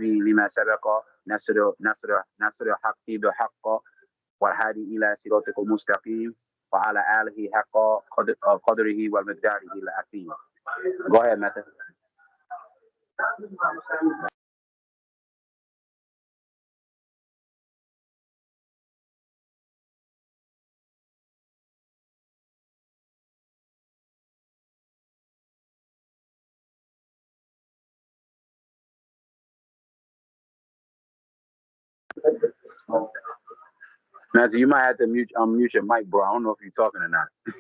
لما سبق نصر الحق بحق والهادي إلى صراطك المستقيم وعلى آله حق قدره ومقداره العظيم. Go ahead, Method. Matthew, you might have to unmute your mic, bro. I don't know if you're talking or not. We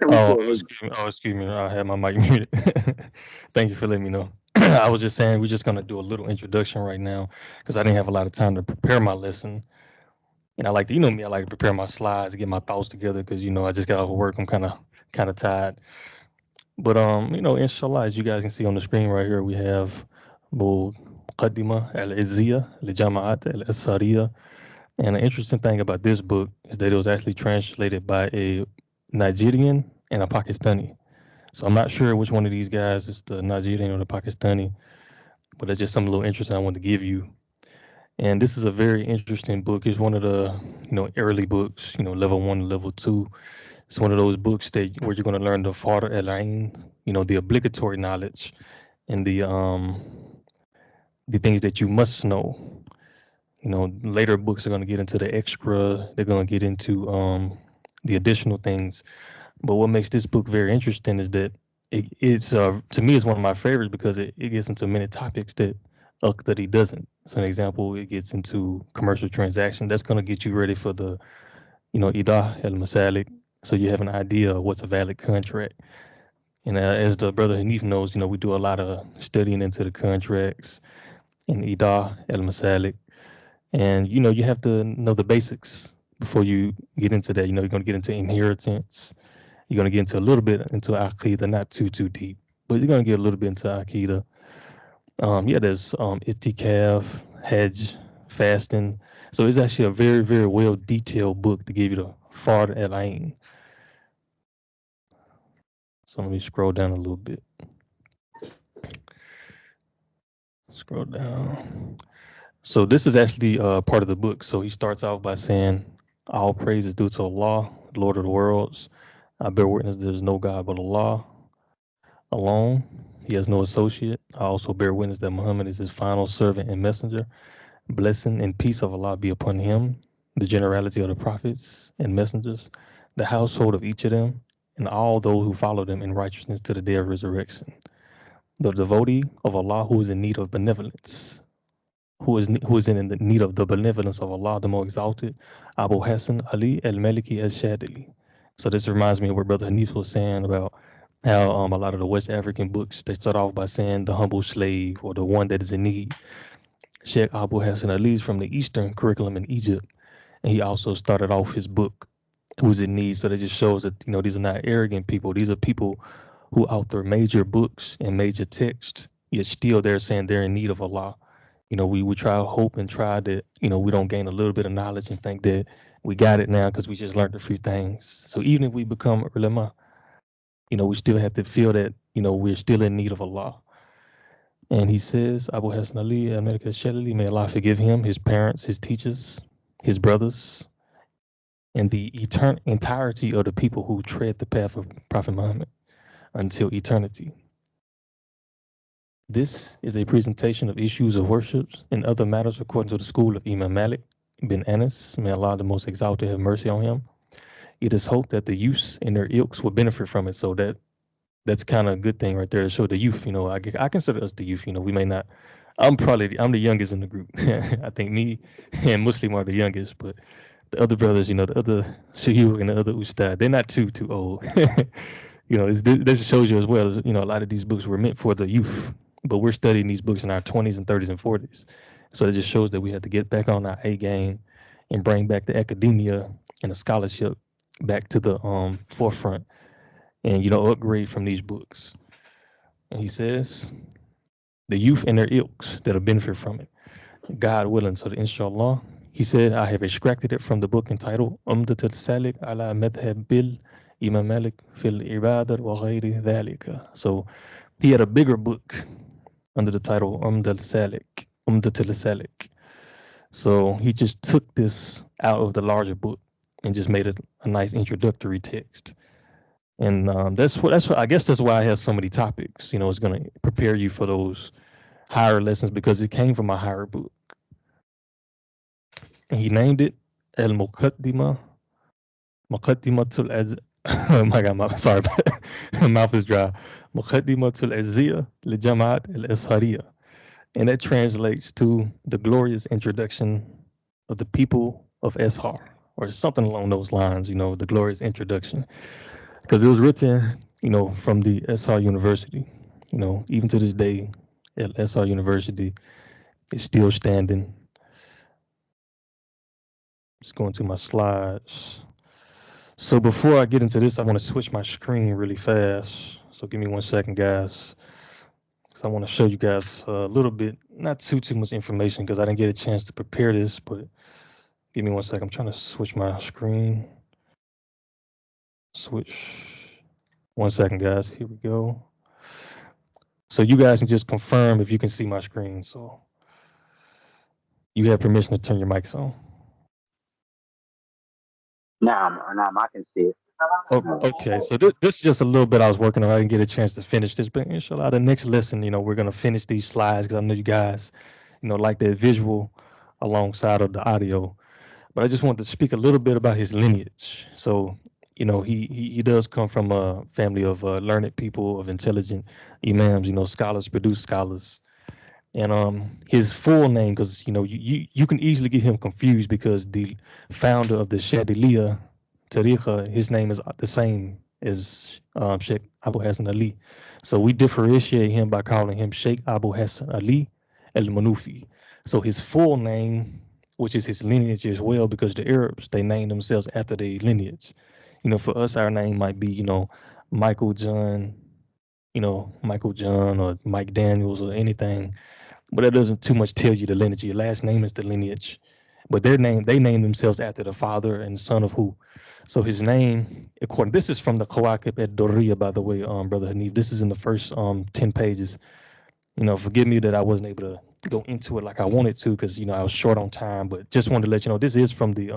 Oh, can't hear you. excuse me. I had my mic muted. Thank you for letting me know. I was just saying we're just gonna do a little introduction right now because I didn't have a lot of time to prepare my lesson. And I like to, you know me, I like to prepare my slides, get my thoughts together because I just got off of work. I'm kind of tired. But inshallah, as you guys can see on the screen right here, we have Muqaddimah Al Izziyah Jama'at Al Asariya. And an interesting thing about this book is that it was actually translated by a Nigerian and a Pakistani. So I'm not sure which one of these guys is the Nigerian or the Pakistani, but that's just something a little interesting I wanted to give you. And this is a very interesting book. It's one of the early books, level one, level two. It's one of those books that where you're going to learn the Farda El Ain, the obligatory knowledge and the things that you must know. Later books are going to get into the extra. They're going to get into the additional things. But what makes this book very interesting is that it's to me it's one of my favorites because it gets into many topics that he doesn't. So an example, it gets into commercial transaction. That's going to get you ready for the Idah el Masalik, so you have an idea of what's a valid contract. And as the brother Hanif knows, we do a lot of studying into the contracts in Idah el Masalik, and you have to know the basics before you get into that. You're going to get into inheritance. You're going to get into a little bit into Aqidah, not too deep, but you're going to get a little bit into Aqidah. Yeah, there's itikaf, hajj, fasting. So it's actually a very, very well detailed book to give you the Fard al Ain. So let me scroll down a little bit. Scroll down. So this is actually part of the book. So he starts off by saying, "All praise is due to Allah, Lord of the worlds. I bear witness there's no God but Allah alone. He has no associate. I also bear witness that Muhammad is his final servant and messenger. Blessing and peace of Allah be upon him, the generality of the prophets and messengers, the household of each of them, and all those who follow them in righteousness to the day of resurrection. The devotee of Allah who is in need of benevolence, who is in the need of the benevolence of Allah, the more exalted, Abu Hassan Ali al-Maliki al-Shadili." So this reminds me of what Brother Hanif was saying about how a lot of the West African books, they start off by saying the humble slave or the one that is in need. Sheikh Abu Hassan Ali is from the Eastern curriculum in Egypt, and he also started off his book, Who's in Need. So that just shows that, these are not arrogant people. These are people who author major books and major texts, yet still they're saying they're in need of Allah. We try to hope and try that, we don't gain a little bit of knowledge and think that we got it now because we just learned a few things. So even if we become ulama, we still have to feel that, we're still in need of Allah. And he says, Abu Hassan Ali, America Shalali, may Allah forgive him, his parents, his teachers, his brothers, and the entirety of the people who tread the path of Prophet Muhammad until eternity. This is a presentation of issues of worships and other matters according to the school of Imam Malik bin Anas. May Allah the Most Exalted have mercy on him. It is hoped that the youths and their ilks will benefit from it. So that's kind of a good thing right there to show the youth. I consider us the youth. We may not. I'm the youngest in the group. I think me and Muslim are the youngest, but the other brothers, the other Shayu and the other Ustad, they're not too old. This shows you as well as a lot of these books were meant for the youth, but we're studying these books in our 20s and 30s and 40s. So it just shows that we have to get back on our A game and bring back the academia and the scholarship back to the forefront and upgrade from these books. And he says the youth and their ilks that'll benefit from it, God willing. So inshallah, he said, I have extracted it from the book entitled Umdat al-Salik ala Madhab bil Imam Malik fil Ibadah wa ghayri dhalika. So he had a bigger book under the title Umdat al-Salik, Umdat al-Salik. So he just took this out of the larger book and just made it a nice introductory text. And that's what I guess that's why it has so many topics. It's going to prepare you for those higher lessons because it came from a higher book. And he named it El Muqaddimatul Az. Oh my God, sorry, my mouth is dry. Muqaddimatul Izziyah li Jamaat al Ashariyah, and that translates to the glorious introduction of the people of Eshar, or something along those lines. The glorious introduction, because it was written, from the Eshar University. Even to this day, Eshar University is still standing. Just going to my slides. So before I get into this, I want to switch my screen really fast. So give me 1 second, guys. So I want to show you guys a little bit, not too much information because I didn't get a chance to prepare this, but give me 1 second. I'm trying to switch my screen. Switch. 1 second, guys. Here we go. So you guys can just confirm if you can see my screen. So you have permission to turn your mics on. Nah, I can see it. Okay, so this is just a little bit I was working on. I didn't get a chance to finish this, but inshallah, the next lesson, we're gonna finish these slides because I know you guys, like that visual alongside of the audio. But I just wanted to speak a little bit about his lineage. So, he does come from a family of learned people, of intelligent imams. Scholars produce scholars, and his full name, because you can easily get him confused because the founder of the Shadiliya Tariqa, his name is the same as Sheikh Abu Hassan Ali. So we differentiate him by calling him Sheikh Abu Hassan Ali al Manufi. So his full name, which is his lineage as well, because the Arabs, they name themselves after their lineage. For us, our name might be, Michael John, Michael John or Mike Daniels or anything, but that doesn't too much tell you the lineage. Your last name is the lineage, but they name themselves after the father and son of who. So his name, according, this is from the Kawakib at Doriya, by the way, Brother Hanif. This is in the first 10 pages. Forgive me that I wasn't able to go into it like I wanted to because I was short on time, but just wanted to let you know this is from the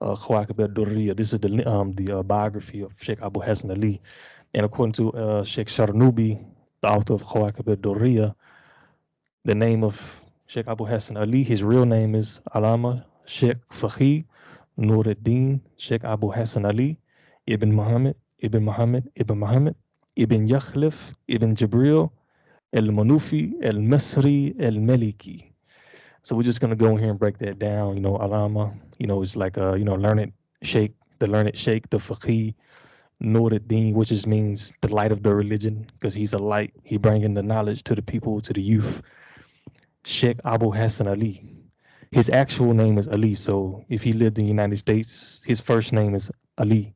Kawakib at Doriya. This is the biography of Sheikh Abu Hassan Ali, and according to Sheikh Sharnubi, the author of Kawakib at Doriya, the name of Sheikh Abu Hassan Ali, his real name is Alama Sheikh Fakhi Nuruddin Sheikh Abu Hassan Ali Ibn Muhammad Ibn Muhammad Ibn Muhammad Ibn Yakhlif Ibn Jibril Al Manufi Al Masri Al Maliki. So we're just gonna go in here and break that down. Alama, it's like learned Sheikh, the learned Sheikh, the Faqih, Nuruddin, which just means the light of the religion, because he's a light. He bringing the knowledge to the people, to the youth. Sheikh Abu Hassan Ali. His actual name is Ali. So if he lived in the United States, his first name is Ali.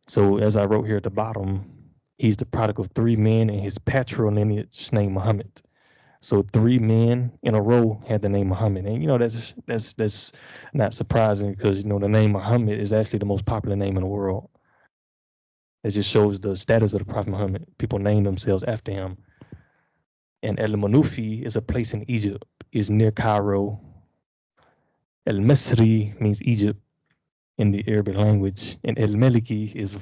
So as I wrote here at the bottom, he's the product of 3 men and his patrilineage named Muhammad. So 3 men in a row had the name Muhammad. And that's not surprising because the name Muhammad is actually the most popular name in the world. It just shows the status of the Prophet Muhammad. People name themselves after him. And El Manufi is a place in Egypt. It's near Cairo. El Masri means Egypt in the Arabic language, and El Maliki is,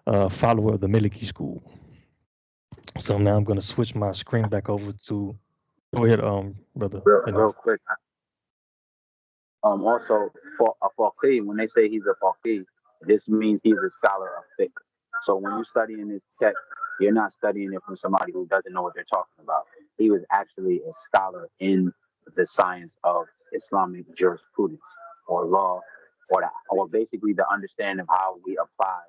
a follower of the Maliki school. So now I'm going to switch my screen back over to. Go ahead, brother. Real quick. Also, for a faqih, when they say he's a faqih, this means he's a scholar of fiqh. So when you're studying this text, you're not studying it from somebody who doesn't know what they're talking about. He was actually a scholar in the science of Islamic jurisprudence or law, or basically the understanding of how we apply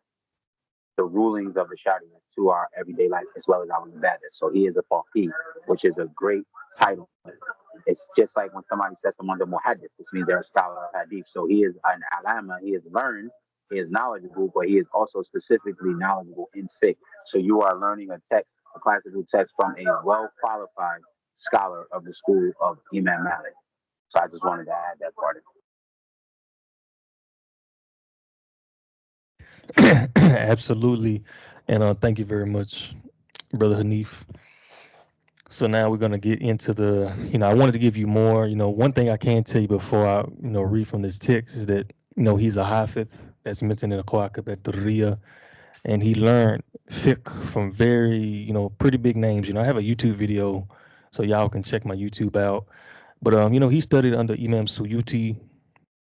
the rulings of the Sharia to our everyday life as well as our ibadah. So he is a faqih, which is a great title. It's just like when somebody says someone's a muhaddith, which means they're a scholar of hadith. So he is an alama, he is learned, he is knowledgeable, but he is also specifically knowledgeable in fiqh. So you are learning a text, a classical text from a well-qualified scholar of the school of Imam Malik. So I just wanted to add that part. Absolutely. And thank you very much, Brother Hanif. So now we're gonna get into the, I wanted to give you more. One thing I can tell you before I, read from this text is that, he's a Hafiz that's mentioned in the Kawakib at Durriya, and he learned fiqh from very, pretty big names. I have a YouTube video, so y'all can check my YouTube out. But he studied under Imam Suyuti,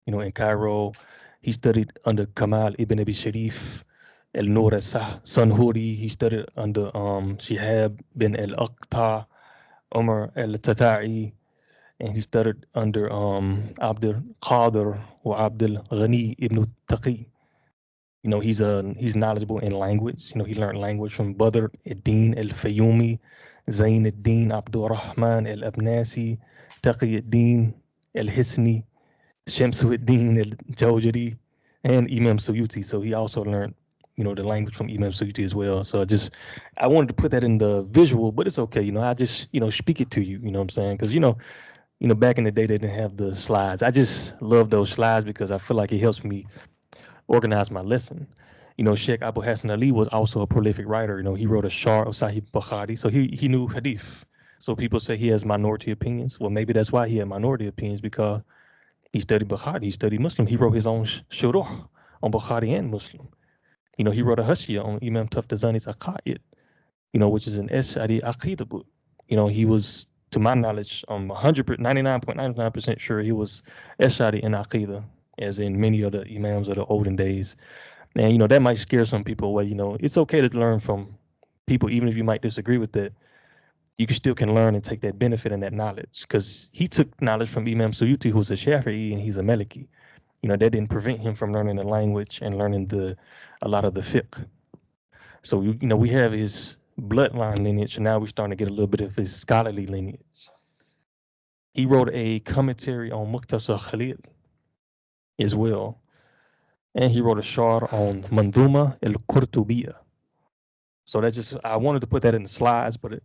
in Cairo. He studied under Kamal ibn Abi Sharif, El Nur Sanhuri. He studied under Shihab bin al Aqta, Umar al-Tata'i, and he studied under Abdul Qadir or Abdul Ghani ibn Taqi. He's knowledgeable in language. He learned language from Badr ad-Din al-Fayyumi, Zain ad-Din Abdul Rahman al-Abnasi, Taqi ad-Din al-Hisni, Shamsuddin al-Jawjari, and Imam Suyuti. So he also learned, the language from Imam Suyuti as well. So I wanted to put that in the visual, but it's okay. I just, speak it to you. You know what I'm saying? Because back in the day they didn't have the slides. I just love those slides because I feel like it helps me organize my lesson. Sheikh Abu Hassan Ali was also a prolific writer. He wrote a Shar of Sahih Bukhari, so he knew hadith. So people say he has minority opinions. Well, maybe that's why he had minority opinions, because he studied Bukhari, he studied Muslim. He wrote his own shuruh on Bukhari and Muslim. He wrote a Hashiyah on Imam Taftazani's Aqa'id, which is an Ash'ari Aqidah book. He was, to my knowledge, 99.99% sure he was Ash'ari in Aqidah, as in many of the Imams of the olden days. And, that might scare some people away. It's okay to learn from people, even if you might disagree with it. You still can learn and take that benefit and that knowledge, because he took knowledge from Imam Suyuti, who's a Shafi'i and he's a Maliki. That didn't prevent him from learning the language and learning a lot of the fiqh. So we have his bloodline lineage, and now we're starting to get a little bit of his scholarly lineage. He wrote a commentary on Muqtasar Khalil as well, and he wrote a shar on Manduma al-Qurtubiyya. So I wanted to put that in the slides, but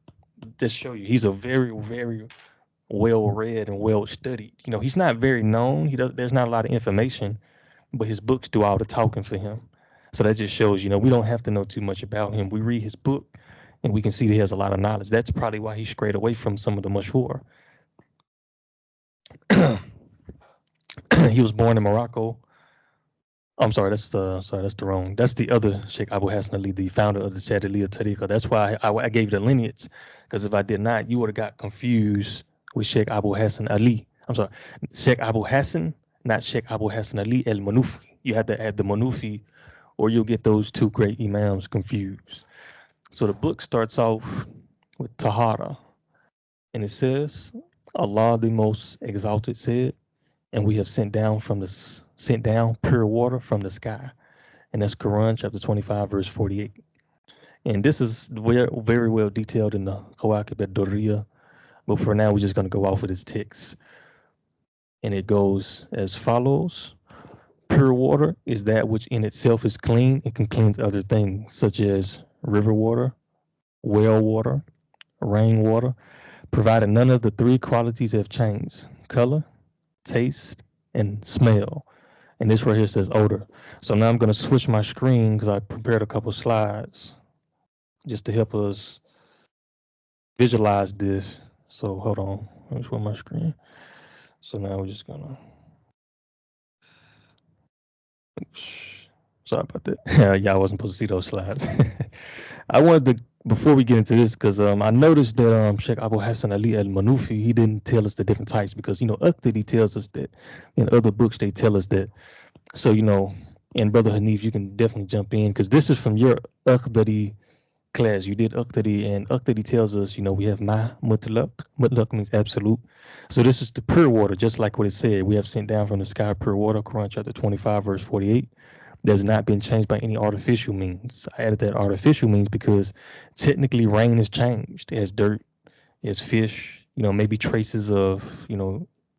just show you he's a very, very well read and well studied. He's not very known. There's not a lot of information, but his books do all the talking for him. So that just shows, we don't have to know too much about him. We read his book and we can see that he has a lot of knowledge. That's probably why he strayed away from some of the mashhur. He was born in Morocco. I'm sorry, that's the wrong. That's the other Sheikh Abu Hassan Ali, the founder of the Shadiliya Tariqah. That's why I gave you the lineage, because if I did not, you would have got confused with Sheikh Abu Hassan Ali. I'm sorry, Sheikh Abu Hassan, not Sheikh Abu Hassan Ali al Manufi. You have to add the Manufi, or you'll get those two great imams confused. So the book starts off with Taharah, and it says, Allah the Most Exalted said, and we have sent down pure water from the sky. And that's Quran chapter 25, verse 48. And this is very well detailed in the Kawakib at Durriya. But for now, we're just going to go off with this text. And it goes as follows. Pure water is that which in itself is clean and can cleanse other things, such as river water, well water, rainwater, provided none of the three qualities have changed: color, taste, and smell. And this right here says odor. So now I'm going to switch my screen because I prepared a couple slides just to help us visualize this. So hold on, let me switch my screen. So now we're just gonna, sorry about that. Yeah, I wasn't supposed to see those slides. I wanted to, before we get into this, because I noticed that Sheikh Abu Hassan Ali al-Manufi, he didn't tell us the different types, because Uqtadi tells us that, in other books they tell us that. So and Brother Hanif, you can definitely jump in, because this is from your Uqtadi class. You did Uqtadi, and Uqtadi tells us, we have Ma Mutlaq. Mutlaq means absolute. So this is the pure water, just like what it said. We have sent down from the sky pure water, Quran chapter 25, verse 48. That's not been changed by any artificial means. I added that artificial means because technically rain is changed. It has dirt, it has fish, maybe traces of,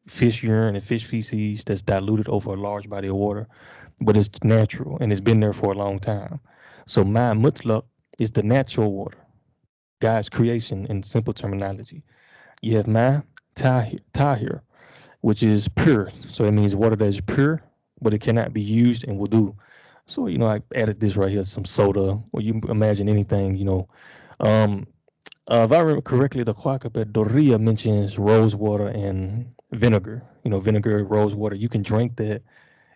fish urine and fish feces that's diluted over a large body of water, but it's natural and it's been there for a long time. So Ma Mutlaq is the natural water, God's creation in simple terminology. You have Ma Tahir, which is pure. So it means water that is pure, but it cannot be used in wudu. So, I added this right here, some soda, or you imagine anything, If I remember correctly, the Quackabet Doria mentions rose water and vinegar. Vinegar, rose water. You can drink that.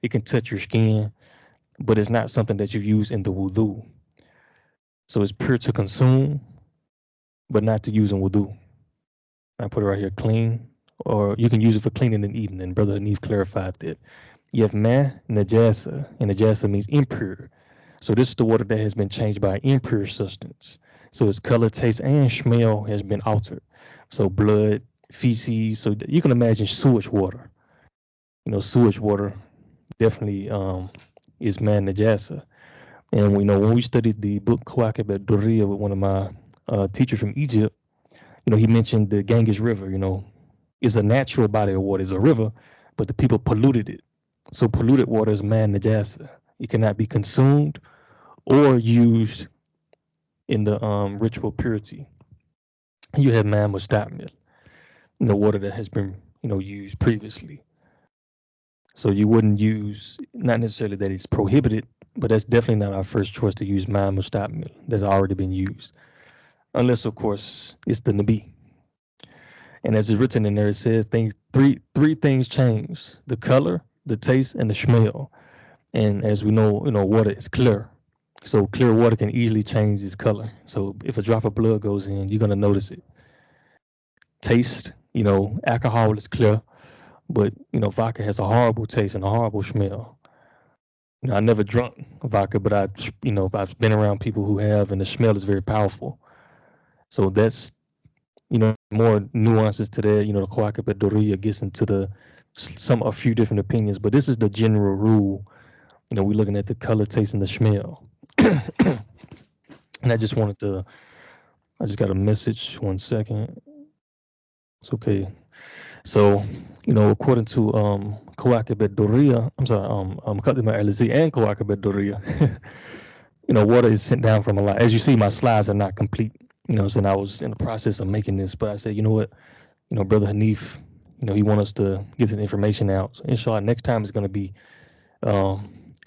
It can touch your skin, but it's not something that you use in the wudu. So it's pure to consume, but not to use in wudu. I put it right here, clean, or you can use it for cleaning and eating. And Brother Hanif clarified that. You have ma najasa, and najasa means impure. So this is the water that has been changed by impure substance. So its color, taste, and smell has been altered. So blood, feces. So you can imagine sewage water. Sewage water definitely is man najasa. And when we studied the book Kawakib at Durriya with one of my teachers from Egypt, he mentioned the Ganges River. Is a natural body of water, is a river, but the people polluted it. So polluted water is man najasa. It cannot be consumed or used in the ritual purity. You have man mustamil, the water that has been used previously. So you wouldn't use, not necessarily that it's prohibited, but that's definitely not our first choice to use man mustamil that's already been used, unless of course it's the nabi. And as it's written in there, it says three things change: the color, the taste, and the smell. And as we know, water is clear. So clear water can easily change its color. So if a drop of blood goes in, you're gonna notice it. Taste, alcohol is clear, but vodka has a horrible taste and a horrible smell. I never drunk vodka, but I've been around people who have, and the smell is very powerful. So that's more nuances to that. The Kawakib Doria gets into a few different opinions, but this is the general rule. We're looking at the color, taste, and the smell. And I just got a message. 1 second. It's okay. So, according to Kawakib Doria, I'm sorry, Muqaddimah Al Izziyah and Kawakib Doria, water is sent down from Allah. As you see, my slides are not complete. So I was in the process of making this, but I said, you know what, Brother Hanif, he want us to get this information out. So inshallah, next time is going to be a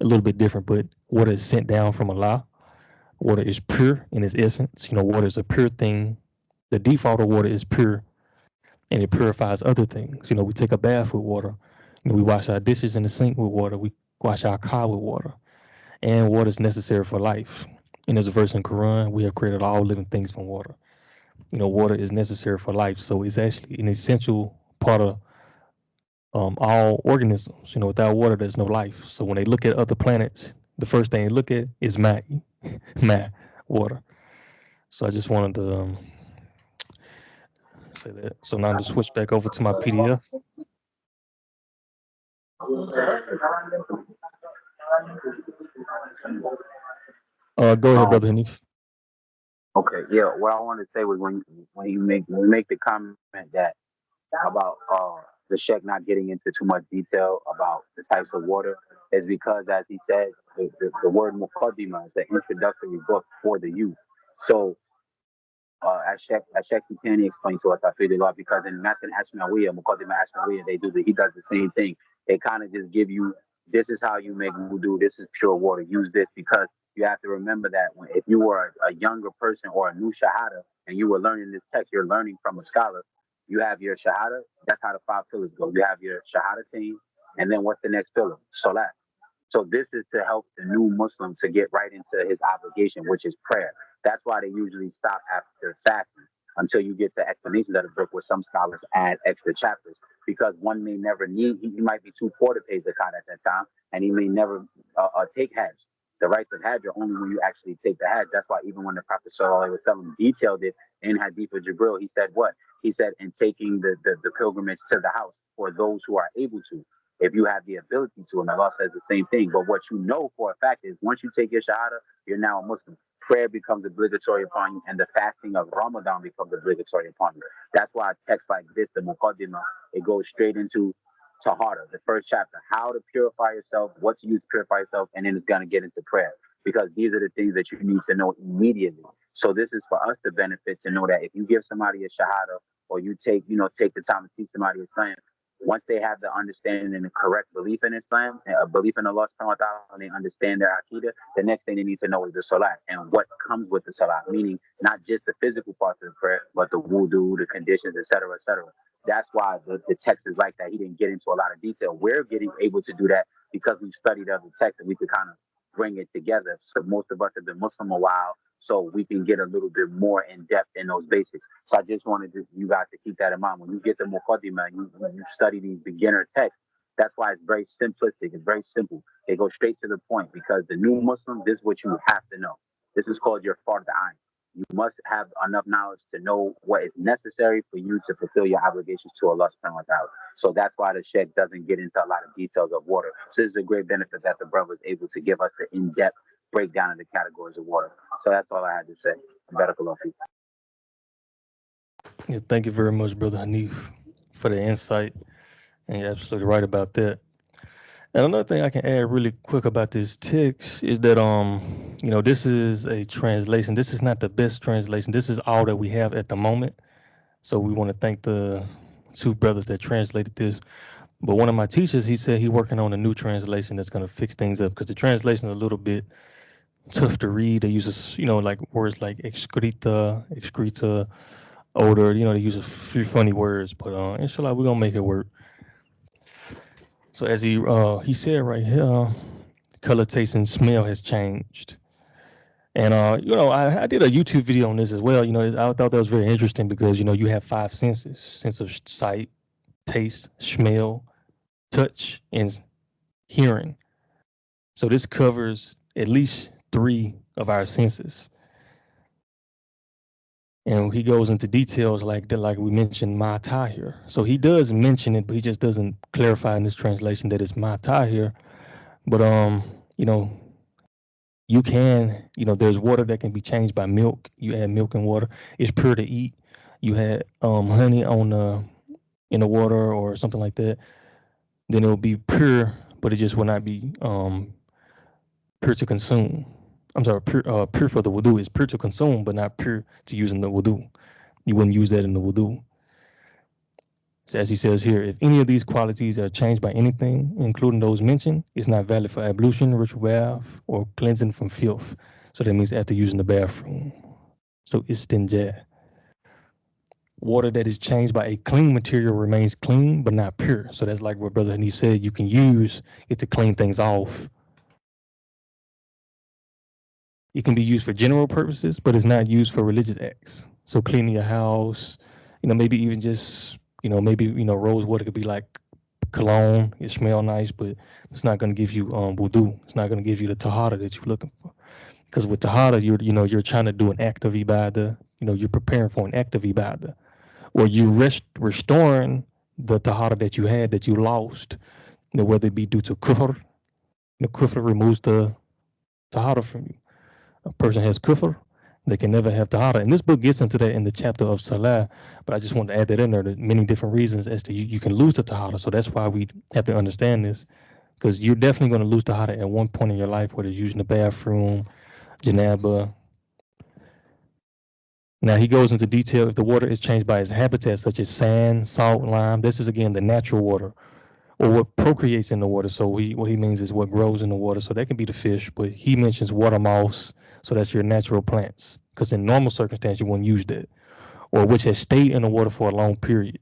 little bit different, but water is sent down from Allah. Water is pure in its essence. Water is a pure thing. The default of water is pure, and it purifies other things. We take a bath with water. We wash our dishes in the sink with water. We wash our car with water. And water is necessary for life. And there's a verse in Quran, we have created all living things from water. Water is necessary for life. So it's actually an essential part of all organisms. Without water, there's no life. So when they look at other planets, the first thing they look at is ma, water. So I just wanted to say that. So now to switch back over to my PDF. Go ahead, Um, Brother Hanif. okay, yeah. What I wanted to say was when you make the comment that about the Sheikh not getting into too much detail about the types of water is because, as he said, the word Muqaddimah is the introductory book for the youth. So as Sheikh Kitani explained to us, I figured out because in Matan Ashmawiya, Muqaddimah Ashmawiya, he does the same thing. They kind of just give you, this is how you make wudu, this is pure water, use this, because you have to remember that if you were a younger person or a new shahada and you were learning this text, you're learning from a scholar. You have your shahada, that's how the five pillars go. You have your shahada team, and then what's the next pillar? Salat. So this is to help the new Muslim to get right into his obligation, which is prayer. That's why they usually stop after fasting until you get to explanations of the book, where some scholars add extra chapters, because one may never need, he might be too poor to pay zakat at that time, and he may never take hajj. The rights of hajj are only when you actually take the hajj. That's why even when the Prophet ﷺ detailed it in Hadith of Jibril, he said what? He said, in taking the pilgrimage to the house for those who are able to, if you have the ability to. And Allah says the same thing. But what you know for a fact is once you take your shahada, you're now a Muslim. Prayer becomes obligatory upon you, and the fasting of Ramadan becomes obligatory upon you. That's why texts like this, the Muqaddimah, it goes straight into Taharah, the first chapter, how to purify yourself, what to use to purify yourself, and then it's going to get into prayer, because these are the things that you need to know immediately. So this is for us to benefit, to know that if you give somebody a shahada, or you take the time to teach somebody a science, Once they have the understanding and the correct belief in Islam, and a belief in Allah subhanahu wa ta'ala, and they understand their aqidah, the next thing they need to know is the salat and what comes with the salat, meaning not just the physical parts of the prayer, but the wudu, the conditions, etc., etc. That's why the text is like that. He didn't get into a lot of detail. We're getting able to do that because we studied other texts and we could kind of bring it together. So most of us have been Muslim a while, so we can get a little bit more in depth in those basics. So I just wanted you guys to keep that in mind. When you get the Muqaddimah, when you study these beginner texts, that's why it's very simplistic. It's very simple. They go straight to the point because the new Muslim, this is what you have to know. This is called your fard ayn. You must have enough knowledge to know what is necessary for you to fulfill your obligations to Allah subhanahu wa ta'ala. So that's why the Sheikh doesn't get into a lot of details of water. So this is a great benefit that the brother was able to give us the in-depth breakdown of the categories of water. So that's all I had to say. Barakallahu feek. Yeah, thank you very much, Brother Hanif, for the insight. And you're absolutely right about that. And another thing I can add really quick about this text is that this is a translation. This is not the best translation. This is all that we have at the moment. So we want to thank the two brothers that translated this. But one of my teachers, he said he working on a new translation that's going to fix things up because the translation is a little bit tough to read. They use, like words like excreta, odor. They use a few funny words. But inshallah, we're gonna make it work. So as he said right here, color, taste, and smell has changed. And I did a YouTube video on this as well. I thought that was very interesting because you have 5 senses: sense of sight, taste, smell, touch, and hearing. So this covers at least 3 of our senses. And he goes into details like that, like we mentioned, ma tahir. So he does mention it, but he just doesn't clarify in this translation that it's ma tahir. But you can, there's water that can be changed by milk. You add milk and water. It's pure to eat. You had honey in the water or something like that. Then it will be pure, but it just will not be pure to consume. I'm sorry, pure for the wudu is pure to consume, but not pure to use in the wudu. You wouldn't use that in the wudu. So as he says here, if any of these qualities are changed by anything, including those mentioned, it's not valid for ablution, ritual bath, or cleansing from filth. So that means after using the bathroom. So istinja. Water that is changed by a clean material remains clean, but not pure. So that's like what Brother Hanif said, you can use it to clean things off. It can be used for general purposes, but it's not used for religious acts. So cleaning your house, maybe even just, rose water could be like cologne. It smell nice, but it's not going to give you wudu. It's not going to give you the tahara that you're looking for. Because with tahara, you're trying to do an act of ibadah. You're preparing for an act of ibadah, or you restoring the tahara that you had that you lost. Whether it be due to kufr, the kufr removes the tahara from you. A person has kufr, they can never have tahara. And this book gets into that in the chapter of salah, but I just want to add that in there. There's many different reasons as to you can lose the tahara. So that's why we have to understand this, because you're definitely going to lose tahara at one point in your life, whether it's using the bathroom, janaba. Now he goes into detail if the water is changed by its habitat, such as sand, salt, lime. This is again the natural water, or what procreates in the water. So what he means is what grows in the water. So that can be the fish, but he mentions water moss. So that's your natural plants, because in normal circumstances you wouldn't use that. Or which has stayed in the water for a long period.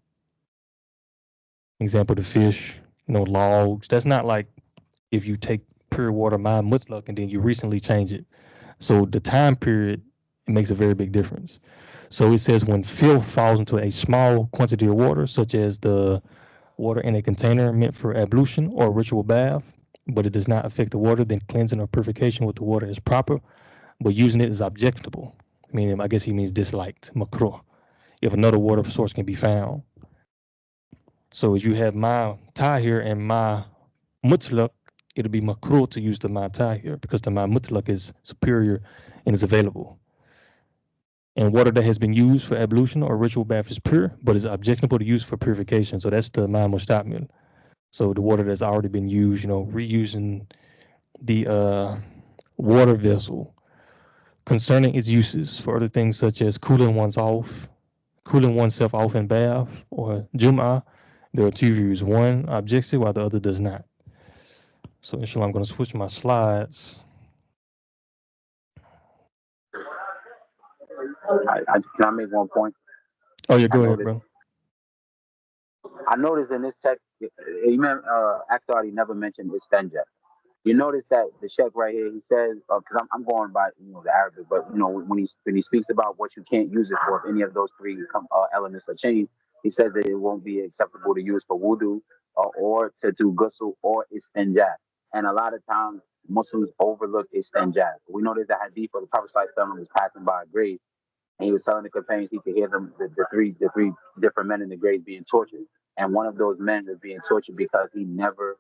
Example, the fish, logs. That's not like if you take pure water, ma mutlaq, and then you recently change it. So the time period, it makes a very big difference. So it says when filth falls into a small quantity of water, such as the water in a container meant for ablution or ritual bath, but it does not affect the water, then cleansing or purification with the water is proper, but using it is objectionable. Meaning, I guess he means disliked, makruh, if another water source can be found. So if you have ma tahir and ma mutlaq, it'll be makruh to use the ma tahir because the ma mutlaq is superior and is available. And water that has been used for ablution or ritual bath is pure, but is objectionable to use for purification. So that's the ma mustamil. So the water that's already been used, reusing the water vessel concerning its uses for other things such as cooling oneself off in bath or jum'ah, There are two views. One objects it while the other does not. So inshallah, I'm going to switch my slides. Can I make one point? Oh yeah, go ahead, bro. I noticed in this text, Imam Akhtar never mentioned istinja. You notice that the sheikh right here, he says, because I'm going by the Arabic, but when he speaks about what you can't use it for, if any of those three elements are changed, he says that it won't be acceptable to use for wudu or to do ghusl or istinja. And a lot of times Muslims overlook istinja. We know there's a hadith of the Prophet ﷺ was passing by a grave, and he was telling the companions he could hear the three different men in the grave being tortured, and one of those men was being tortured because he never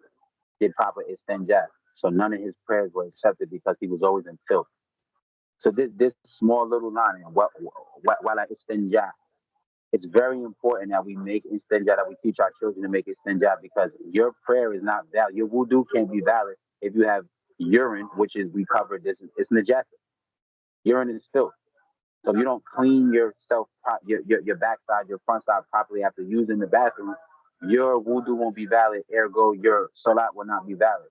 did proper istinja. So none of his prayers were accepted because he was always in filth. So this small little line, wala istinja, it's very important that we make istinja, that we teach our children to make istinja, because your prayer is not valid. Your wudu can't be valid if you have urine, which is, we covered this, it's najasa. Urine is filth. So if you don't clean yourself, your backside, your front side properly after using the bathroom, your wudu won't be valid. Ergo, your salat will not be valid.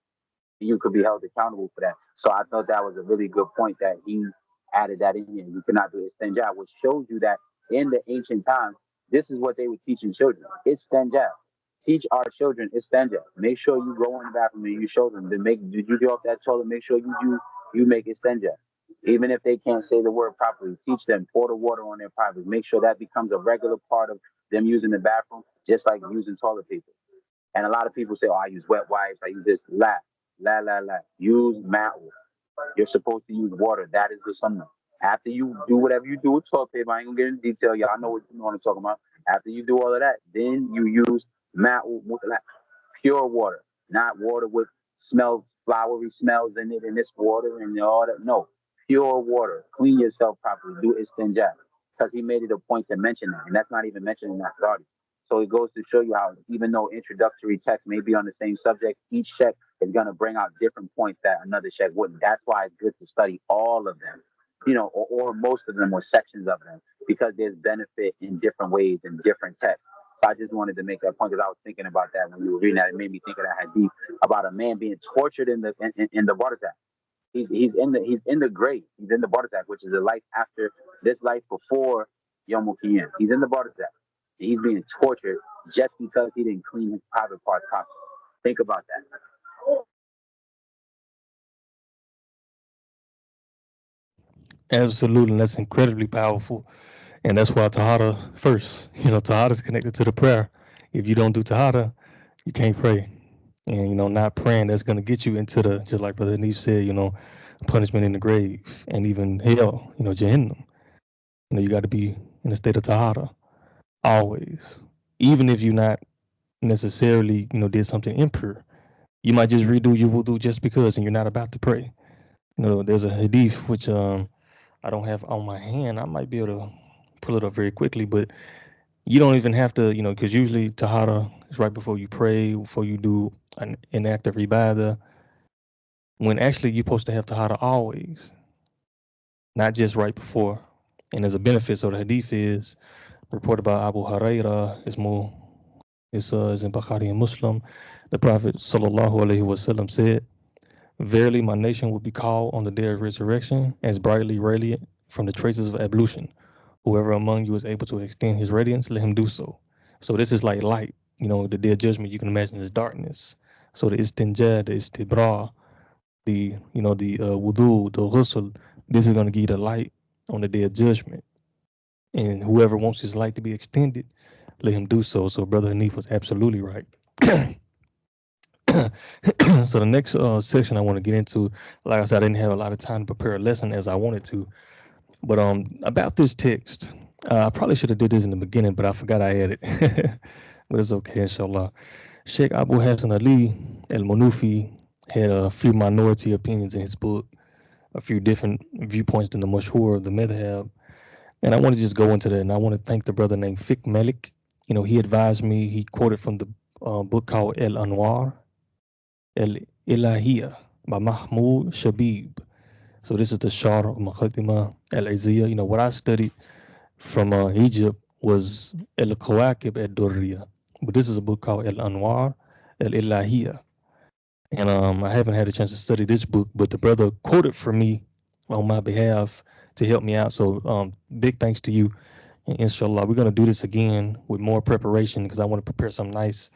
You could be held accountable for that. So I thought that was a really good point that he added that in here. You cannot do istinja, which shows you that in the ancient times, this is what they were teaching children. Istinja. Teach our children istinja. Make sure you go in the bathroom and you show them. Did you get off that toilet? Make sure you make istinja. Even if they can't say the word properly, teach them. Pour the water on their privates. Make sure that becomes a regular part of them using the bathroom, just like using toilet paper. And a lot of people say, "Oh, I use wet wipes. I use this." La. Use ma'u. You're supposed to use water. That is the sunnah. After you do whatever you do with toilet paper, I ain't gonna get into detail. Y'all know what I'm talking about. After you do all of that, then you use ma'u mutlaq, pure water, not water with smells, flowery smells in it, and this water and all that. No, pure water. Clean yourself properly. Do istinja, because he made it a point to mention that, and that's not even mentioned in that garden. So it goes to show you how, even though introductory text may be on the same subject, each sheikh is going to bring out different points that another sheikh wouldn't. That's why it's good to study all of them, or most of them or sections of them, because there's benefit in different ways in different texts. So I just wanted to make that point, because I was thinking about that when you were reading that. It made me think of that hadith about a man being tortured in the barzakh. He's in the grave. He's in the barzakh, which is a life after this life before Yom Kippur. He's in the barzakh. He's being tortured just because he didn't clean his private parts properly. Think about that. Absolutely, and that's incredibly powerful. And that's why Taharah first. Taharah is connected to the prayer. If you don't do Taharah, you can't pray. And not praying, that's gonna get you into the, just like Brother Hanif said, punishment in the grave and even hell, Jahannam. You got to be in a state of Tahara always. Even if you're not necessarily, did something impure. You might just redo your wudu just because, and you're not about to pray. There's a hadith which I don't have on my hand. I might be able to pull it up very quickly, but you don't even have to, because usually Tahara is right before you pray, before you do an act of ibadah, when actually you're supposed to have Tahara always, not just right before. And there's a benefit. So the hadith is reported by Abu Huraira. It's in Bukhari and Muslim. The Prophet sallallahu alaihi wasallam said, "Verily, my nation will be called on the day of resurrection as brightly radiant from the traces of ablution. Whoever among you is able to extend his radiance, let him do so." So this is like light. The day of judgment, you can imagine, is darkness. So the istinja, the istibra, the wudu, the ghusl, this is going to give you the light on the day of judgment. And whoever wants his light to be extended, let him do so. So Brother Hanif was absolutely right. So the next section I want to get into, like I said, I didn't have a lot of time to prepare a lesson as I wanted to. But about this text, I probably should have did this in the beginning, but I forgot I had it. But it's okay, inshallah. Sheikh Abu Hassan Ali al-Manufi had a few minority opinions in his book, a few different viewpoints than the mashhur of the madhab. And I want to just go into that. And I want to thank the brother named Fiqh Malik. He advised me, he quoted from the book called El Anwar, El Ilahiyah by Mahmoud Shabib. So this is the Shar of Muqaddimah Al Izziyah. What I studied from Egypt was El Kawakib Ad Durriya. but this is a book called Al Anwar Al Ilahiyah. And I haven't had a chance to study this book, but the brother quoted for me on my behalf to help me out. So big thanks to you. And inshallah, we're going to do this again with more preparation because I want to prepare some nice.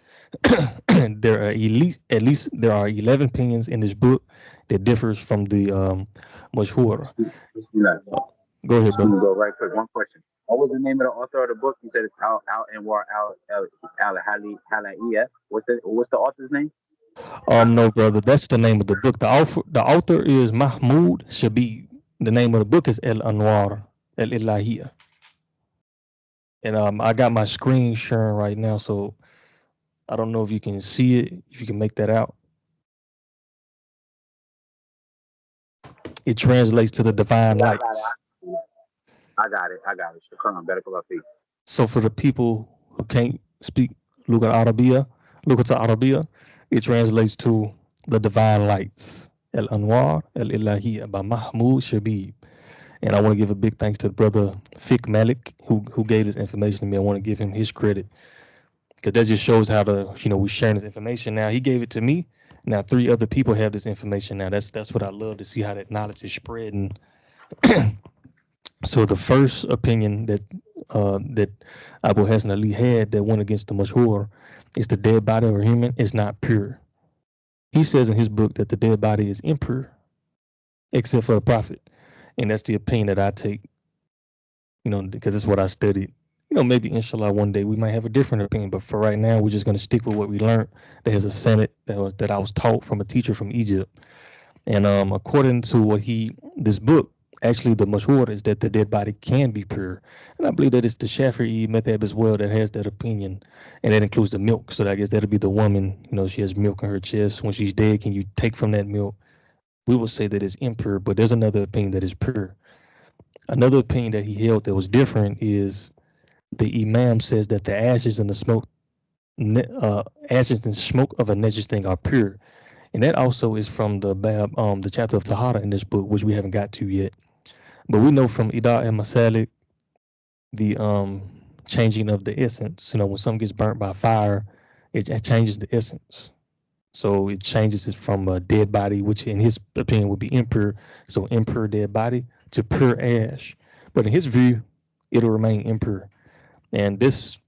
There are at least there are 11 opinions in this book that differs from the mashhur. Bismillah. Go ahead, Let brother. me go right quick. One question. What was the name of the author of the book? You said it's Al Anwar Al Halaiya. What's the author's name? No, brother, that's the name of the book. The author is Mahmoud Shabib. The name of the book is El Anwar El Ilahiyah. And I got my screen sharing right now, so I don't know if you can see it, if you can make that out. It translates to the divine Yeah, I got lights. it. I got it. Shukran. Barakallah feek. So for the people who can't speak Lugat Arabiya, it translates to the divine lights. El Anwar El Ilahiyah by Mahmoud Shabib. And I want to give a big thanks to the brother Fik Malik who gave this information to me. I want to give him his credit because that just shows how we're sharing this information. Now he gave it to me. Now 3 other people have this information. Now that's what I love to see how that knowledge is spreading. So the first opinion that Abu Hassan Ali had that went against the mashhur is the dead body of a human is not pure. He says in his book that the dead body is impure except for the prophet, and that's the opinion that I take. Because it's what I studied. Maybe inshallah one day we might have a different opinion, but for right now we're just going to stick with what we learned. There's a senate that I was taught from a teacher from Egypt, and according to this book, actually the mashhur is that the dead body can be pure, and I believe that it's the Shafi'i method as well that has that opinion, and that includes the milk. So I guess that'll be the woman. She has milk in her chest. When she's dead, can you take from that milk? We will say that it's impure, but there's another opinion that is pure. Another opinion that he held that was different is the Imam says that the ashes and smoke of a najis thing are pure, and that also is from the chapter of Taharah in this book, which we haven't got to yet. But we know from Ida and Masalik the changing of the essence. When something gets burnt by fire, it changes the essence. So it changes it from a dead body, which in his opinion would be impure, so impure dead body, to pure ash. But in his view, it'll remain impure. And this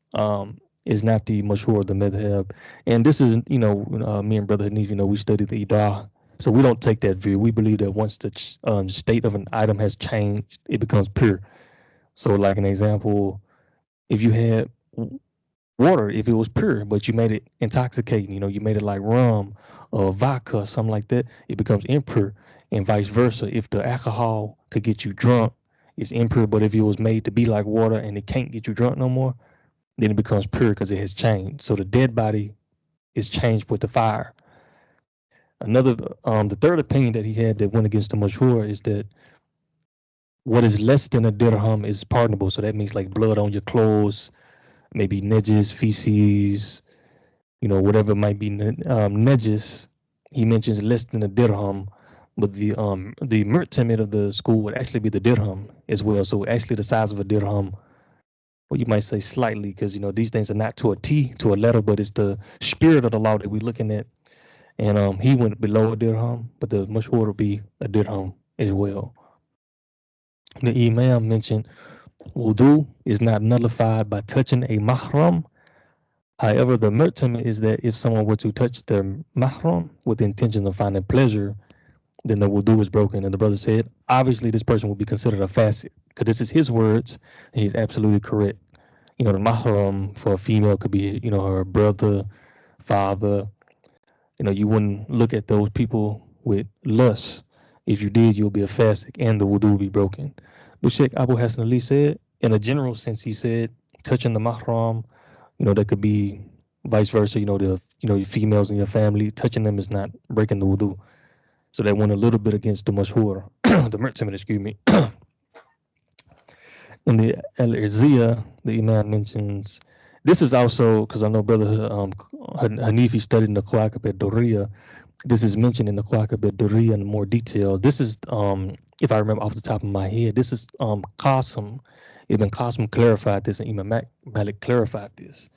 is not the mashhur of the madhab. And this is, me and Brother Hanif, we studied the Idah. So we don't take that view. We believe that once the state of an item has changed, it becomes pure. So like an example, if you had water, if it was pure, but you made it intoxicating, you made it like rum or vodka, something like that, it becomes impure. And vice versa. If the alcohol could get you drunk, it's impure. But if it was made to be like water and it can't get you drunk no more, then it becomes pure because it has changed. So the dead body is changed with the fire. The third opinion that he had that went against the mashhur is that what is less than a dirham is pardonable. So that means like blood on your clothes, maybe najis, feces, whatever might be najis. He mentions less than a dirham, but the mu'tamid of the school would actually be the dirham as well. So actually the size of a dirham, well, you might say slightly, because these things are not to a T, to a letter, but it's the spirit of the law that we're looking at. And he went below a dirham, but the mashhur will be a dirham as well. The Imam mentioned wudu is not nullified by touching a mahram. However, the mu'tamid is that if someone were to touch their mahram with the intention of finding pleasure, then the wudu is broken. And the brother said, obviously, this person will be considered a fasid, because this is his words, and he's absolutely correct. The mahram for a female could be, her brother, father. You wouldn't look at those people with lust. If you did, you'll be a fasik and the wudu will be broken. But Sheikh Abu Hassan Ali said, in a general sense, he said, touching the mahram, that could be vice versa, your females in your family, touching them is not breaking the wudu. So that went a little bit against the mashhur, the mu'tamid, excuse me. In the Al Izziyah, the Imam mentions this is also because I know Brother Hanifi studied in the Kawakib al-Durriya. This is mentioned in the Kawakib al-Durriya in more detail. This is, if I remember off the top of my head, this is Qasim. Ibn Qasim clarified this, and Imam Malik clarified this.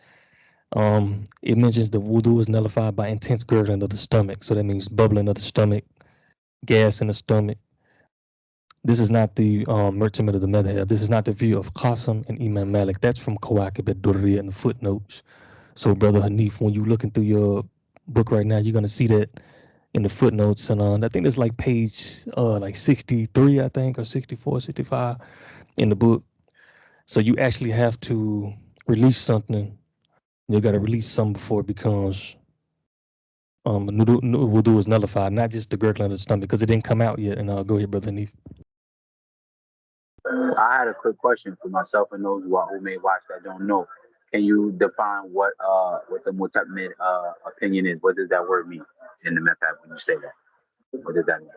It mentions the wudu is nullified by intense gurgling of the stomach. So that means bubbling of the stomach, gas in the stomach. This is not the merchant of the madhab. This is not the view of Qasim and Imam Malik. That's from Kawakib al-Durriya in the footnotes. So, Brother Hanif, when you're looking through your book right now, you're going to see that in the footnotes. And I think it's like page like 63, I think, or 64, 65 in the book. So you actually have to release something. You got to release something before it becomes wudu is nullified, not just the gurgling of the stomach, because it didn't come out yet. And go ahead, Brother Hanif. I had a quick question for myself and those who may watch that don't know. Can you define what the mutabmid opinion is? What does that word mean in the method when you say that? What does that mean?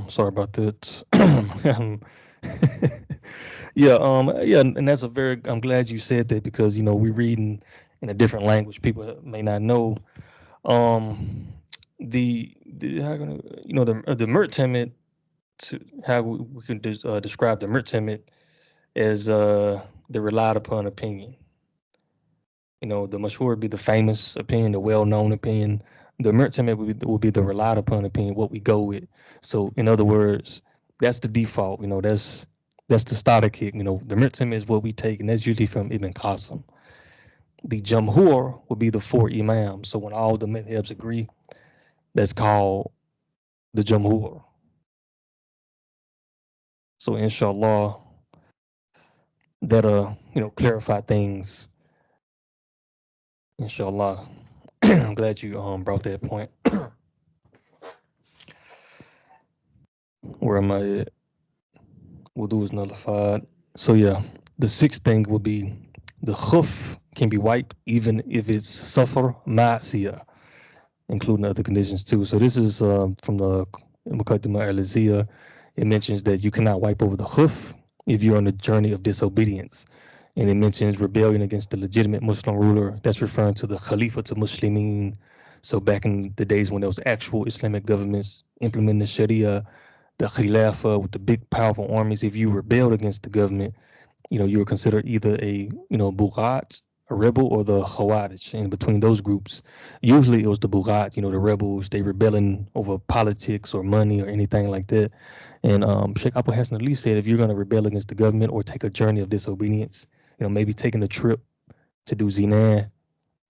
Sorry about that. Yeah, and that's a very. I'm glad you said that because we're reading in a different language. People may not know. Um, the how gonna the Mu'tamid to how we can describe the Mu'tamid as the relied upon opinion. The mashhur would be the famous opinion, the well-known opinion. The Mu'tamid would be the relied upon opinion, what we go with. So, in other words, that's the default. That's the starter kick. The Mu'tamid is what we take, and that's usually from Ibn Qasim. The Jamhur would be the four Imams. So when all the madhabs agree, that's called the Jamhur. So inshallah, that'll clarify things. Inshallah. I'm glad you brought that point. Where am I at? Wudu is nullified. So yeah, the sixth thing would be the khuf can be wiped even if it's suffer ma'siyah, including other conditions too. So this is from the Muqaddimah Al Izziyah. It mentions that you cannot wipe over the khuf if you're on a journey of disobedience. And it mentions rebellion against the legitimate Muslim ruler. That's referring to the Khalifa to Muslimin. So back in the days when there was actual Islamic governments implementing the Sharia, the Khilafah with the big powerful armies, if you rebelled against the government, you were considered either a Bughat, a rebel, or the Khawarij. And between those groups, usually it was the Bughat, the rebels, they rebelling over politics or money or anything like that. And Sheikh Abu Hassan Ali said, if you're going to rebel against the government or take a journey of disobedience, maybe taking a trip to do zina,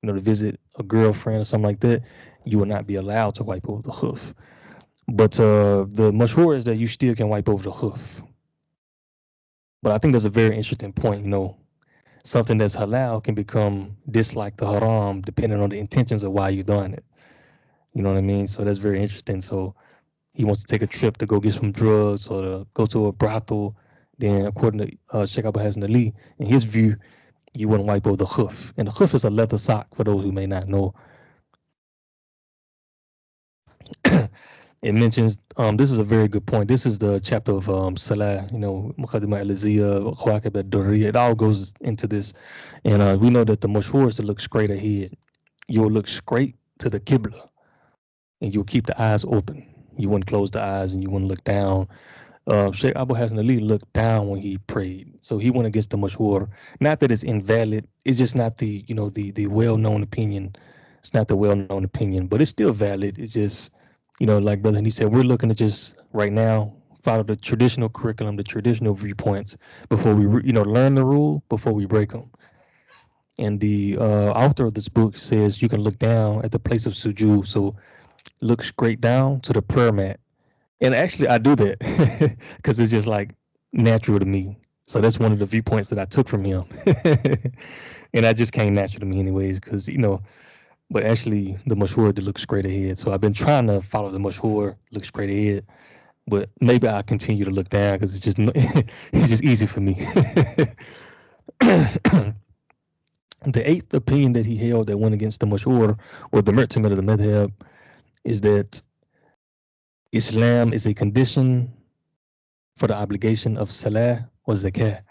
to visit a girlfriend or something like that, you will not be allowed to wipe over the hoof. But the mashhur is that you still can wipe over the hoof. But I think that's a very interesting point. Something that's halal can become disliked the haram depending on the intentions of why you're doing it. You know what I mean? So that's very interesting. So he wants to take a trip to go get some drugs or to go to a brothel. Then, according to Sheikh Abu Hassan Ali, in his view, you wouldn't wipe over the hoof. And the hoof is a leather sock, for those who may not know. It mentions, this is a very good point. This is the chapter of Salah, Muqaddimah Al Izziyah, Khawakib al-Durriya. It all goes into this. And we know that the mashhur is to look straight ahead. You'll look straight to the Qibla and you'll keep the eyes open. You wouldn't close the eyes and you wouldn't look down. Sheikh Abu Hassan Ali looked down when he prayed. So he went against the mashhur. Not that it's invalid. It's just not the well-known opinion. It's not the well-known opinion, but it's still valid. It's just, like Brother he said, we're looking to just right now follow the traditional curriculum, the traditional viewpoints before we, learn the rule before we break them. And the author of this book says you can look down at the place of sujood. So look straight down to the prayer mat. And actually, I do that because it's just like natural to me. So that's one of the viewpoints that I took from him. And that just came natural to me, anyways, because, but actually, the mashhur to look straight ahead. So I've been trying to follow the mashhur, look straight ahead. But maybe I'll continue to look down because it's just it's just easy for me. The eighth opinion that he held that went against the mashhur or the mu'tamid of the madhab is that Islam is a condition for the obligation of salah or zakah.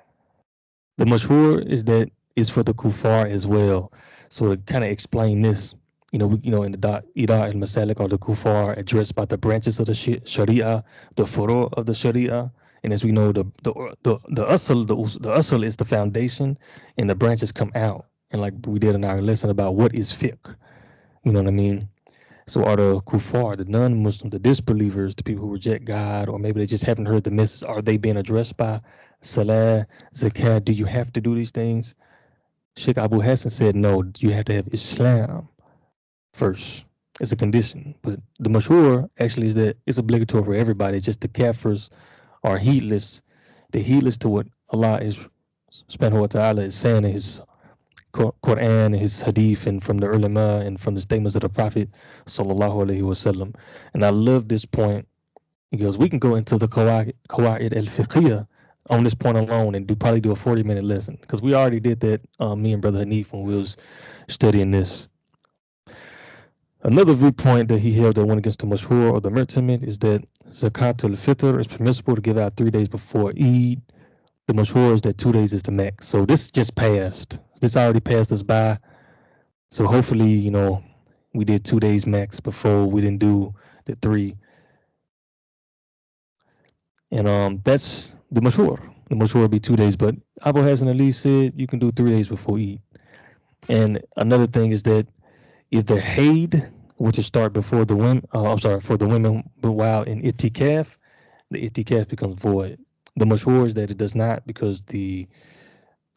The mashhur is that it's for the kuffar as well. So to kind of explain this, In the Ida al Masalik or the Kufar addressed by the branches of the Sharia, the furu of the Sharia. And as we know, the asl is the foundation, and the branches come out. And like we did in our lesson about what is fiqh, you know what I mean? So are the kuffar, the non-Muslims, the disbelievers, the people who reject God, or maybe they just haven't heard the message, are they being addressed by salah, zakat? Do you have to do these things? Sheikh Abu Hassan said no, you have to have Islam first as a condition. But the mashhur actually is that it's obligatory for everybody. It's just the kafirs are heedless. They're heedless to what Allah is subhanahu wa ta'ala is saying in his Quran, his hadith, and from the ulama and from the statements of the Prophet sallallahu alaihi wasallam. And I love this point because we can go into the Qawaid al-Fiqhiyah on this point alone and probably do a 40-minute lesson because we already did that, me and Brother Hanif, when we was studying this. Another viewpoint that he held that went against the Mashhur or the Mu'tamid is that Zakatul Fitr is permissible to give out 3 days before Eid. The Mashhur is that 2 days is the max. So this just passed. This already passed us by. So hopefully, we did 2 days max before. We didn't do the 3. And that's the Mashhur. The Mashhur would be 2 days, but Abu Hassan Ali said you can do 3 days before Eid. And another thing is that if they're Haid, which is start before the women, for the women, but while in itikaf, the itikaf becomes void. The mashhur is that it does not, because it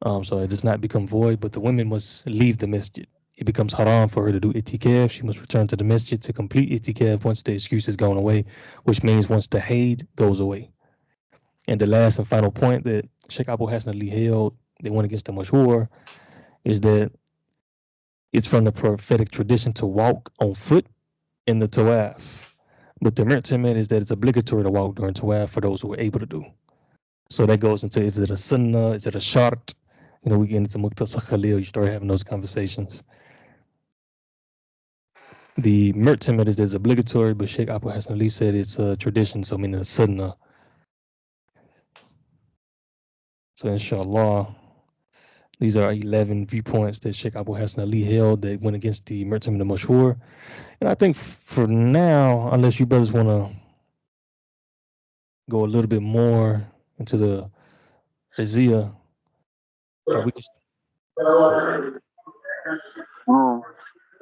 does not become void, but the women must leave the masjid. It becomes haram for her to do itikaf. She must return to the masjid to complete itikaf once the excuse is gone away, which means once the haid goes away. And the last and final point that Sheikh Abu Hassan Ali held, they went against the mashhur, is that it's from the prophetic tradition to walk on foot in the tawaf. But the mu'tamid is that it's obligatory to walk during tawaf for those who are able to do. So that goes into, is it a sunnah, is it a shart? We get into Muqtasar Khalil, you start having those conversations. The mu'tamid is that it's obligatory, but Sheikh Abu Hassan Ali said it's a tradition, so meaning a sunnah. So inshallah, these are 11 viewpoints that Sheikh Abu Hassan Ali held that went against the mu'tamid al-mashhur. And I think for now, unless you brothers want to go a little bit more into the Izziyah, we can.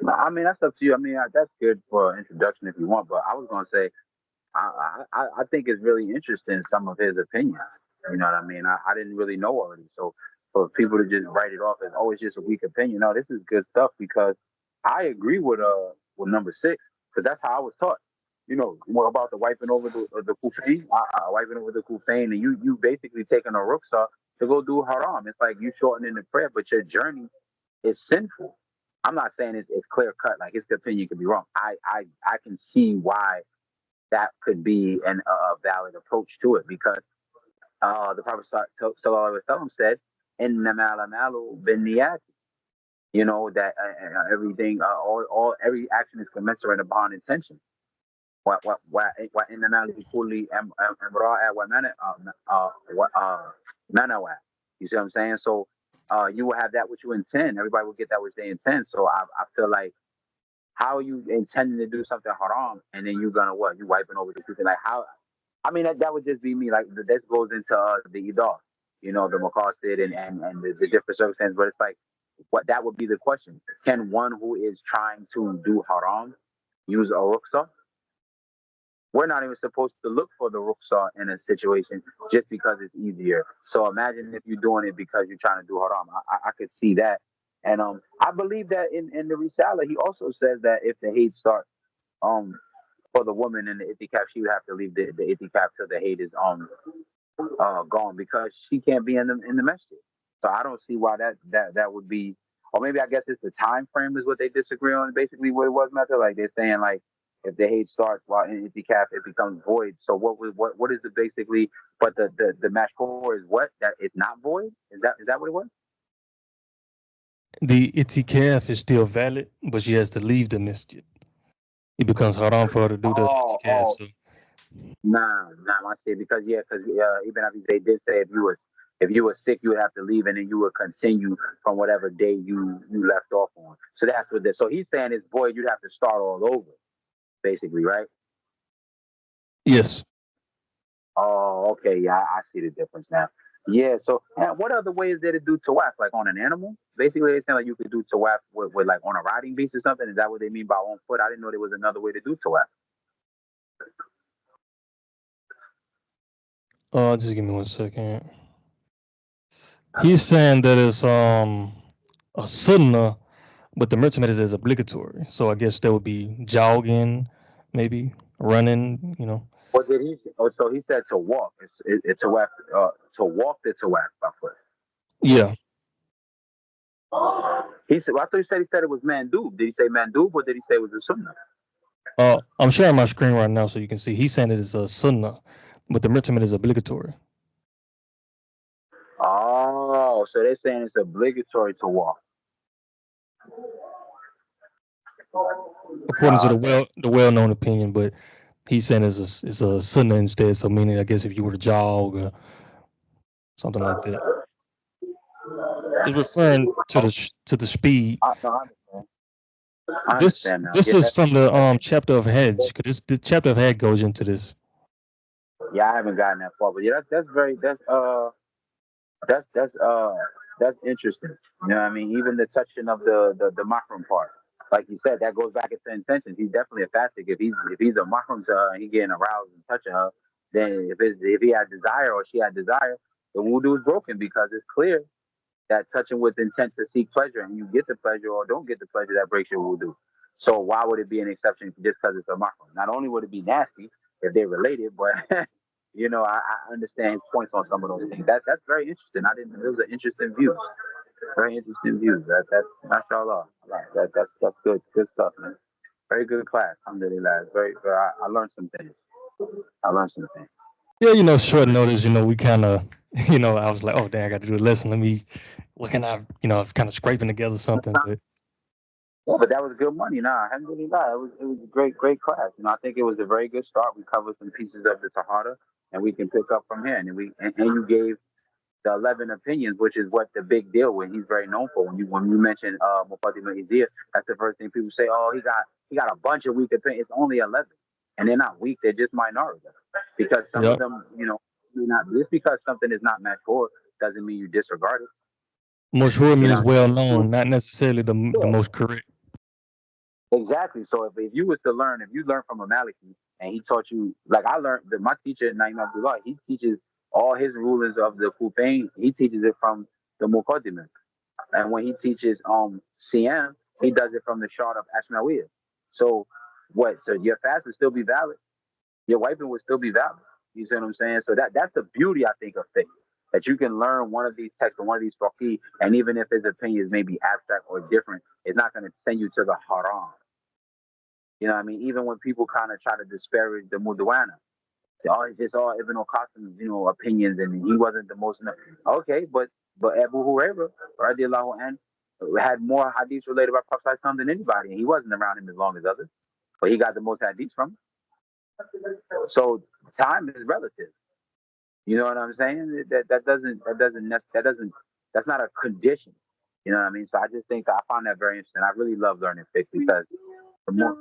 I mean, that's up to you. I mean, that's good for introduction if you want, but I was going to say, I think it's really interesting, some of his opinions. You know what I mean? I didn't really know already. So for people to just write it off as, oh, it's just a weak opinion. No, this is good stuff because I agree with number 6, because that's how I was taught. More about the wiping over the kufain, wiping over the kufain, and you basically taking a rukhsah to go do haram. It's like you shortening the prayer, but your journey is sinful. I'm not saying it's clear cut, like his opinion could be wrong. I can see why that could be a valid approach to it, because the Prophet sallallahu alaihi wasallam said, "Innamal a'malu binniyat." That everything, every action is commensurate upon intention. وإنما لكل امرأة ومنوى. You see what I'm saying? So you will have that which you intend. Everybody will get that which they intend. So I feel like, how are you intending to do something haram and then you're gonna what? You wiping over the people? Like, how? I mean, that would just be me. Like, this goes into the idah, the maqasid and the different circumstances. But it's like, what that would be the question: can one who is trying to do haram use a rukhsah? We're not even supposed to look for the rukhsah in a situation just because it's easier. So imagine if you're doing it because you're trying to do haram. I could see that. And I believe that in the Risala, he also says that if the hate starts for the woman in the itikaf, she would have to leave the itikaf till the hate is gone, because she can't be in the masjid. So I don't see why that would be. Or maybe I guess it's the time frame is what they disagree on. Basically, what it was, method. Like, they're saying, like, if the hate starts while in itikaf, it becomes void. So what is it basically? But the mashhur is what, that it's not void. Is that what it was? The itikaf is still valid, but she has to leave the masjid. It becomes haram for her to do the itikaf. So Nah, I say because because Ibn Abi Zayd did say, if you was If you were sick, you would have to leave, and then you would continue from whatever day you left off on. So that's what this. So he's saying is void. You'd have to start all over, basically, right? Yes. Oh, okay. Yeah, I see the difference now. Yeah. So, and what other way is there to do tawaf? Like on an animal? Basically, they saying like you could do tawaf with like on a riding beast or something. Is that what they mean by on foot? I didn't know there was another way to do tawaf. Just give me 1 second. He's saying that it's a sunnah, but the merchant is obligatory. So I guess that would be jogging, maybe running. Or did he? Oh, so he said to walk. It's tawaf. To walk the tawaf by foot. Yeah. He said. Well, I thought he said it was mandub. Did he say mandub or did he say it was a sunnah? I'm sharing my screen right now so you can see. He's saying it is a sunnah, but the merchant is obligatory. Oh, so they're saying it's obligatory to walk. According to the well known opinion, but he's saying it's a sunnah instead. So meaning, I guess if you were to jog or something like that, it's referring to the speed. No, I understand. I This understand now. this Yeah, is from the chapter of Hajj. Cause the chapter of Hajj goes into this. yeah, I haven't gotten that far, but yeah, that's that's uh that's interesting. You know what I mean? Even the touching of the mahram part, like you said, that goes back into intentions. He's definitely a fastic. If he's a mahram to her and he getting aroused and touching her, then if he had desire or she had desire, the wudu is broken because it's clear that touching with intent to seek pleasure and you get the pleasure or don't get the pleasure, that breaks your wudu. So why would it be an exception just because it's a mahram? Not only would it be nasty if they're related, but I understand his points on some of those things. That's very interesting. I didn't. It was an interesting view. Very interesting view. That's mashallah. That's good. Good stuff, man. Very good class. Alhamdulillah. Very. I learned some things. I learned some things. Yeah, short notice. We kind of, I was like, oh dang, I got to do a lesson. Let me, what can I, kind of scraping together something. But Yeah, but that was good money. Nah, alhamdulillah. It was a great class. I think it was a very good start. We covered some pieces of the Taharah, and we can pick up from here. And you gave the 11 opinions, which is what the big deal with. He's very known for. When you mention Muqaddimah Al Izziyah, that's the first thing people say. Oh, he got a bunch of weak opinions. It's only 11, and they're not weak. They're just minority because some of yep, them, may not. Just because something is not mashhur doesn't mean you disregard it. mashhur You means know. well known, not necessarily the most correct. Exactly. So if you was to learn, if you learn from a Maliki and he taught you, like I learned, my teacher Naim Abdullah, he teaches all his rulings of the Kufain. He teaches it from the Muqaddimah. And when he teaches CM, he does it from the chart of Ashmawiyah. So what? So your fast would still be valid. Your wiping would still be valid. You see what I'm saying? So that's the beauty, I think, of faith. That you can learn one of these texts or one of these faqih, and even if his opinions may be abstract or different, it's not going to send you to the haram. You know what I mean? Even when people kind of try to disparage the Mudwana, it's all Ibn al-Qasim's, opinions, and he wasn't the most. Okay, but Abu Hurairah, radiallahu anhu, had more hadiths related by Prophet than anybody, and he wasn't around him as long as others, but he got the most hadiths from him. So time is relative. You know what I'm saying? That's not a condition. You know what I mean? So I just think I find that very interesting. I really love learning fiqh because the more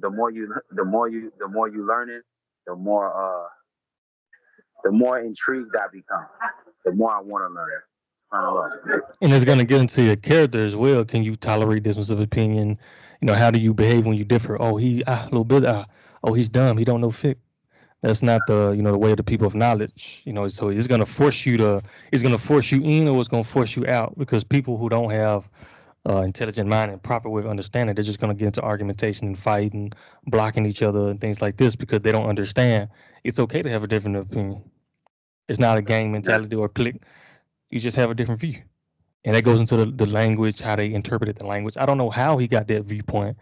the more you learn it, the more intrigued I become. The more I want to learn it. And it's going to get into your character as well. Can you tolerate difference of opinion? How do you behave when you differ? Oh, he a little bit. Oh, he's dumb. He don't know fiqh. That's not the way of the people of knowledge. So it's gonna force you in, or it's gonna force you out, because people who don't have intelligent mind and proper way of understanding, they're just gonna get into argumentation and fight and blocking each other and things like this because they don't understand. It's okay to have a different opinion. It's not a gang mentality or a clique. You just have a different view. And that goes into the language, how they interpreted the language. I don't know how he got that viewpoint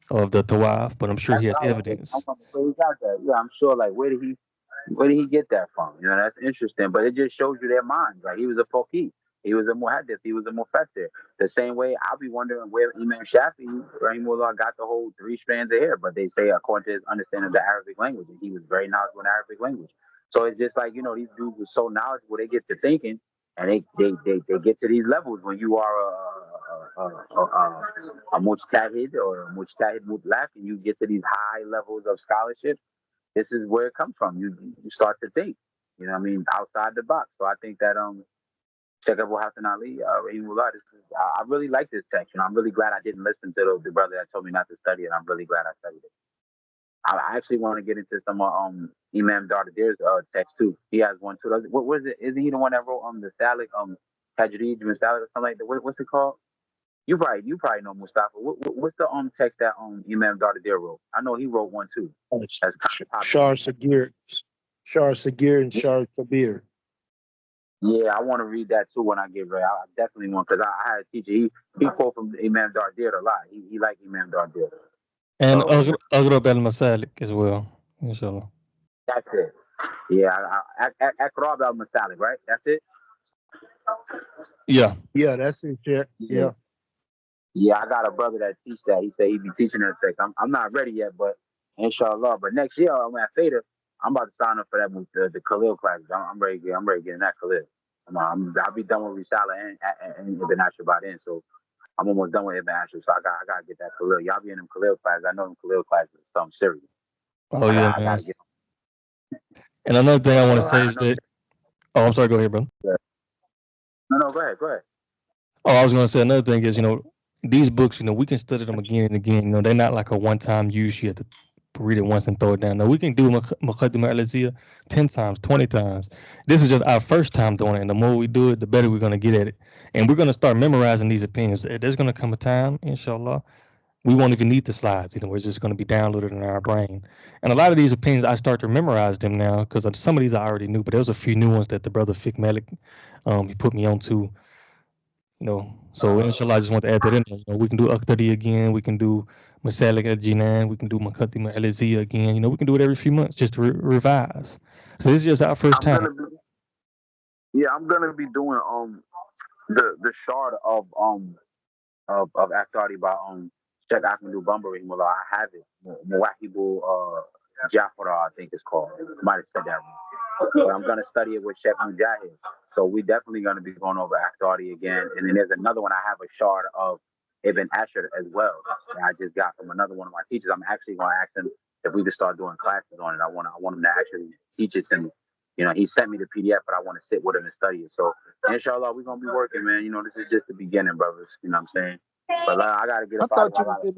of the Tawaf, but I'm sure That's he has what I was thinking. I'm evidence. where he got that. Yeah, I'm sure. Like, where did he get that from? That's interesting. But it just shows you their minds. Like, he was a faqih. He was a muhaddith. He was a mufassir. The same way I'll be wondering where Imam Shafi'i, Rahimullah, got the whole 3 strands of hair. But they say according to his understanding of the Arabic language, and he was very knowledgeable in Arabic language. So it's just like, these dudes are so knowledgeable, they get to thinking, and they get to these levels when you are a mujtahid or a mujtahid mutlaq, and you get to these high levels of scholarship. This is where it comes from. You start to think, what I mean, outside the box. So I think that Sheikh Abu Hassan Ali, Rahimullah, I really like this text. I'm really glad I didn't listen to the brother that told me not to study it. I'm really glad I studied it. I actually want to get into some Imam Dardadir's text too. He has one too. What was it? Isn't he the one that wrote the Salik Tajreed Salik or something like that? What's it called? You probably know Mustafa. What's the text that Imam Dardadir wrote? I know he wrote one too. That's kind of popular. Shar Sagir and Shar Kabir. Yeah, I want to read that too when I get ready. I definitely want, because I had a teacher. He quote from Imam Dardir a lot. He liked Imam Dardir. And Aghrab al-Masalik as well, inshallah. That's it. Yeah, Akrab al-Masalik, right? That's it? Yeah. Yeah, that's it. Yeah. Yeah, I got a brother that teach that. He said he be teaching that text. I'm not ready yet, but inshallah. But next year I'm at Feda. I'm about to sign up for that the Khalil classes. I'm ready to get in that Khalil. I'll be done with Risala and Ibn Ashur by then. So I'm almost done with Ibn Ashur. So I gotta get that Khalil. Y'all be in them Khalil classes. I know them Khalil classes is something serious. Oh yeah, man. Gotta get and another thing I want to say is that. Oh, I'm sorry. Go ahead, bro. Yeah. No, go ahead. Oh, I was going to say another thing is, these books, we can study them again and again. They're not like a one-time use. You have to read it once and throw it down. No, we can do Muqaddimah Al Izziyah 10 times, 20 times. This is just our first time doing it. And the more we do it, the better we're going to get at it. And we're going to start memorizing these opinions. There's going to come a time, inshallah, we won't even need the slides. It's just going to be downloaded in our brain. And a lot of these opinions, I start to memorize them now, because some of these I already knew, but there was a few new ones that the brother Fiqh Malik, he put me on to. So inshallah, I just want to add that in there. We can do Aqtadi again. We can do Masalik al-Jinan. We can do Muqaddimah Al Izziyah again. We can do it every few months just to revise. So this is just our first time. I'm gonna be doing the shard of Aqtadi by Sheikh Ahmadu Bambari. I have it. Muwahibu Jafara, I think it's called. I might have said that wrong. But I'm gonna study it with Sheikh Mujahid. So we're definitely going to be going over Aqtadi again. And then there's another one. I have a shard of Ibn Ashur as well that I just got from another one of my teachers. I'm actually going to ask him if we could start doing classes on it. I want him to actually teach it to me. He sent me the PDF, but I want to sit with him and study it. So inshallah, we're going to be working, man. This is just the beginning, brothers. You know what I'm saying? But I got to get up out of here.